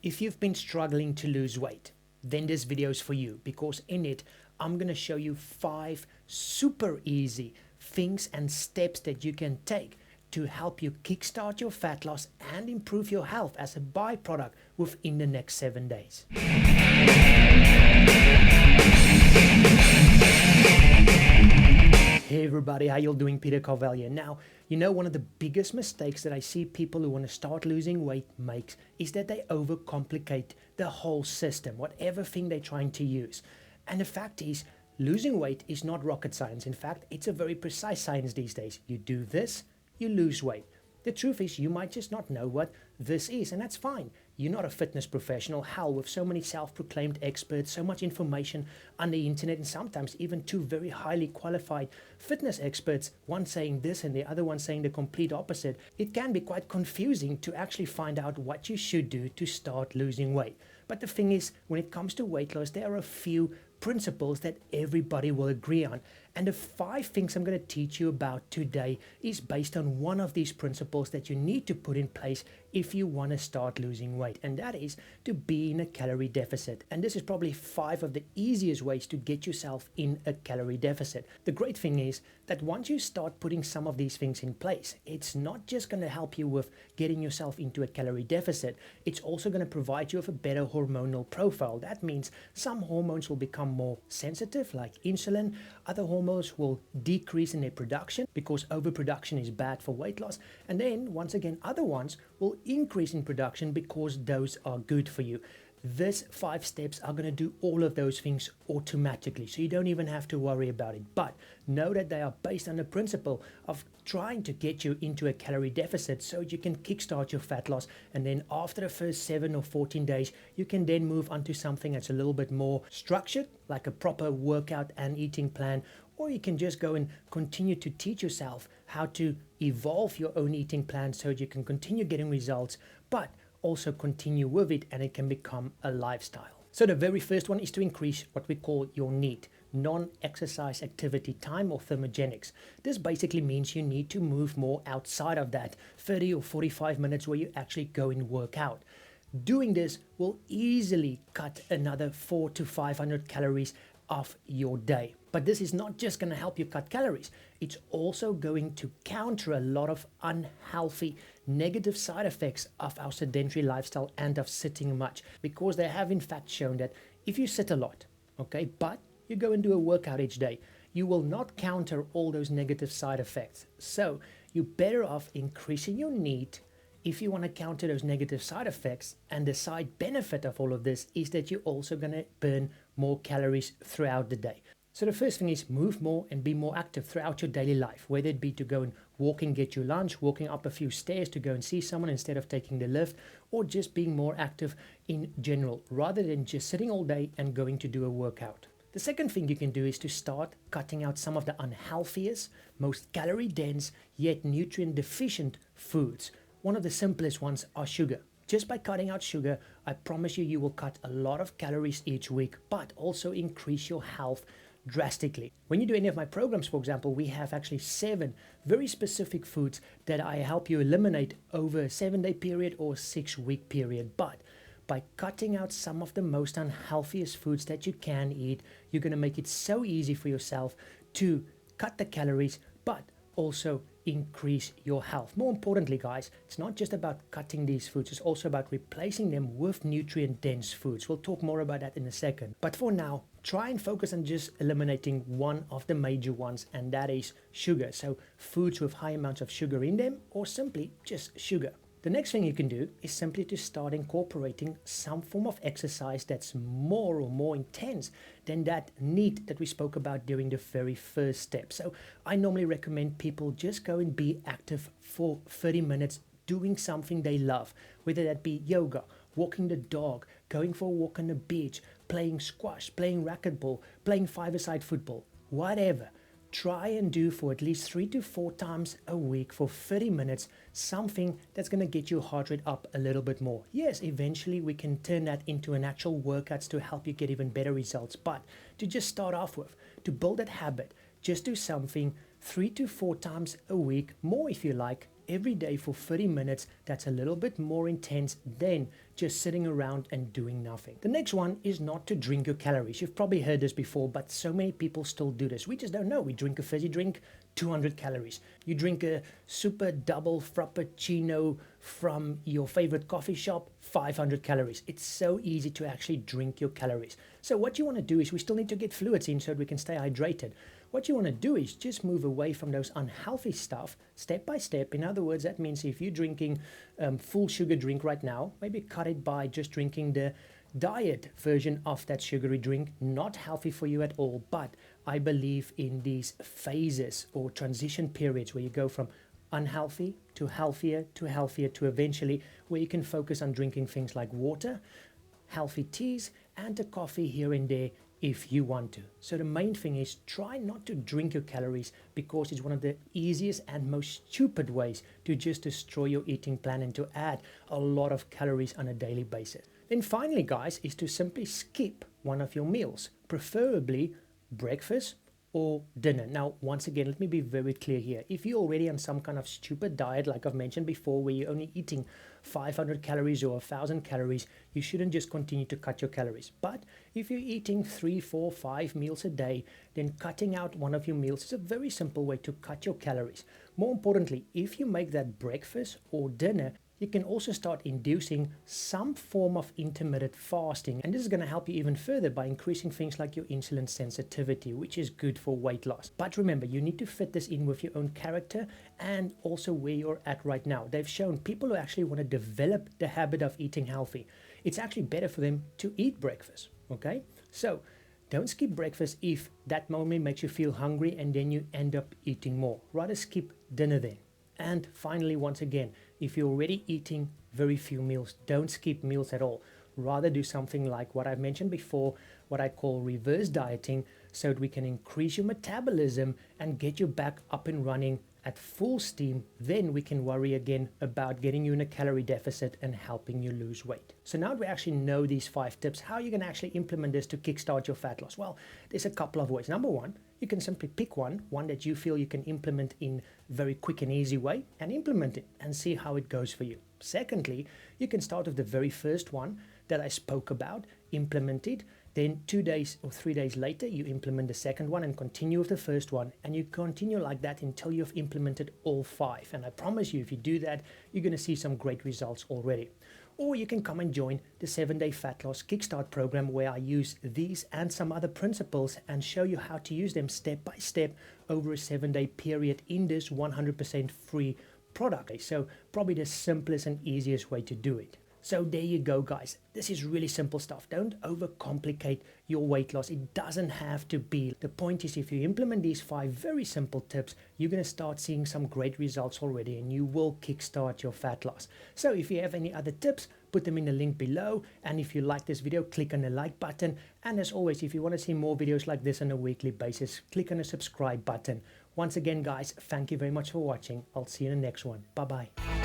If you've been struggling to lose weight, then this video is for you, because in it, I'm going to show you 5 super easy things and steps that you can take to help you kickstart your fat loss and improve your health as a byproduct within the next 7 days. Hey everybody, how you doing? Peter Carvalho. Now, you know, one of the biggest mistakes that I see people who want to start losing weight makes is that they overcomplicate the whole system, whatever thing they're trying to use. And the fact is, losing weight is not rocket science. In fact, it's a very precise science these days. You do this, you lose weight. The truth is, you might just not know what this is, and that's fine. You're not a fitness professional. Hell, with so many self-proclaimed experts, so much information on the internet, and sometimes even 2 very highly qualified fitness experts, one saying this and the other one saying the complete opposite, it can be quite confusing to actually find out what you should do to start losing weight. But the thing is, when it comes to weight loss, there are a few principles that everybody will agree on. And the 5 things I'm going to teach you about today is based on one of these principles that you need to put in place if you want to start losing weight. And that is to be in a calorie deficit. And this is probably 5 of the easiest ways to get yourself in a calorie deficit. The great thing is that once you start putting some of these things in place, it's not just going to help you with getting yourself into a calorie deficit. It's also going to provide you with a better hormonal profile. That means some hormones will become more sensitive, like insulin. Other hormones will decrease in their production because overproduction is bad for weight loss. And then once again, other ones will increase in production because those are good for you. These 5 steps are going to do all of those things automatically, so you don't even have to worry about it. But know that they are based on the principle of trying to get you into a calorie deficit so you can kickstart your fat loss, and then after the first 7 or 14 days, you can then move on to something that's a little bit more structured, like a proper workout and eating plan, or you can just go and continue to teach yourself how to evolve your own eating plan so you can continue getting results, but also continue with it and it can become a lifestyle. So the very first one is to increase what we call your NEAT, non-exercise activity time, or thermogenics. This basically means you need to move more outside of that 30 or 45 minutes where you actually go and work out. Doing this will easily cut another 400 to 500 calories off your day. But this is not just going to help you cut calories. It's also going to counter a lot of unhealthy negative side effects of our sedentary lifestyle and of sitting much, because they have in fact shown that if you sit a lot, okay, but you go and do a workout each day, you will not counter all those negative side effects. So you're better off increasing your NEAT if you want to counter those negative side effects. And the side benefit of all of this is that you're also going to burn more calories throughout the day. So the first thing is move more and be more active throughout your daily life, whether it be to go and walk and get your lunch, walking up a few stairs to go and see someone instead of taking the lift, or just being more active in general, rather than just sitting all day and going to do a workout. The second thing you can do is to start cutting out some of the unhealthiest, most calorie dense, yet nutrient deficient foods. One of the simplest ones are sugar. Just by cutting out sugar, I promise you, you will cut a lot of calories each week, but also increase your health drastically. When you do any of my programs, for example, we have actually 7 very specific foods that I help you eliminate over a 7-day period or 6-week period. But by cutting out some of the most unhealthiest foods that you can eat, you're going to make it so easy for yourself to cut the calories, but also increase your health. More importantly, guys, it's not just about cutting these foods, it's also about replacing them with nutrient dense foods. We'll talk more about that in a second. But for now, try and focus on just eliminating one of the major ones, and that is sugar. So foods with high amounts of sugar in them, or simply just sugar. The next thing you can do is simply to start incorporating some form of exercise that's more intense than that NEAT that we spoke about during the very first step. So I normally recommend people just go and be active for 30 minutes doing something they love, whether that be yoga, walking the dog, going for a walk on the beach, playing squash, playing racquetball, playing 5-a-side football, whatever. Try and do for at least 3 to 4 times a week for 30 minutes, something that's going to get your heart rate up a little bit more. Yes, eventually we can turn that into an actual workouts to help you get even better results. But to just start off with, to build that habit, just do something 3 to 4 times a week, more if you like, every day for 30 minutes. That's a little bit more intense than just sitting around and doing nothing. The next one is not to drink your calories. You've probably heard this before, but so many people still do this. We just don't know. We drink a fizzy drink, 200 calories. You drink a super double frappuccino from your favorite coffee shop, 500 calories. It's so easy to actually drink your calories. So what you want to do is, we still need to get fluids in so that we can stay hydrated. What you want to do is just move away from those unhealthy stuff step by step. In other words, that means if you're drinking full sugar drink right now, maybe cut it by just drinking the diet version of that sugary drink. Not healthy for you at all, but I believe in these phases or transition periods where you go from unhealthy to healthier to eventually where you can focus on drinking things like water, healthy teas, and a coffee here and there if you want to. So the main thing is, try not to drink your calories, because it's one of the easiest and most stupid ways to just destroy your eating plan and to add a lot of calories on a daily basis. Then finally, guys, is to simply skip one of your meals, preferably breakfast or dinner. Now, once again, let me be very clear here. If you're already on some kind of stupid diet, like I've mentioned before, where you're only eating 500 calories or 1,000 calories, you shouldn't just continue to cut your calories. But if you're eating 3, 4, 5 meals a day, then cutting out one of your meals is a very simple way to cut your calories. More importantly, if you make that breakfast or dinner, you can also start inducing some form of intermittent fasting. And this is going to help you even further by increasing things like your insulin sensitivity, which is good for weight loss. But remember, you need to fit this in with your own character and also where you're at right now. They've shown people who actually want to develop the habit of eating healthy, it's actually better for them to eat breakfast. Okay? So don't skip breakfast if that moment makes you feel hungry and then you end up eating more. Rather skip dinner then. And finally, once again, if you're already eating very few meals, don't skip meals at all. Rather do something like what I've mentioned before, what I call reverse dieting, so that we can increase your metabolism and get you back up and running at full steam. Then we can worry again about getting you in a calorie deficit and helping you lose weight. So now that we actually know these 5 tips, how you can actually implement this to kickstart your fat loss? Well, there's a couple of ways. Number one, you can simply pick one that you feel you can implement in very quick and easy way, and implement it and see how it goes for you. Secondly, you can start with the very first one that I spoke about, implement it. Then 2 days or 3 days later, you implement the second one and continue with the first one. And you continue like that until you've implemented all 5. And I promise you, if you do that, you're going to see some great results already. Or you can come and join the 7-day Fat Loss Kickstart program, where I use these and some other principles and show you how to use them step by step over a 7-day period in this 100% free product. So probably the simplest and easiest way to do it. So there you go, guys. This is really simple stuff. Don't overcomplicate your weight loss. It doesn't have to be. The point is, if you implement these 5 very simple tips, you're going to start seeing some great results already, and you will kickstart your fat loss. So if you have any other tips, put them in the link below. And if you like this video, click on the like button. And as always, if you want to see more videos like this on a weekly basis, click on the subscribe button. Once again, guys, thank you very much for watching. I'll see you in the next one. Bye-bye.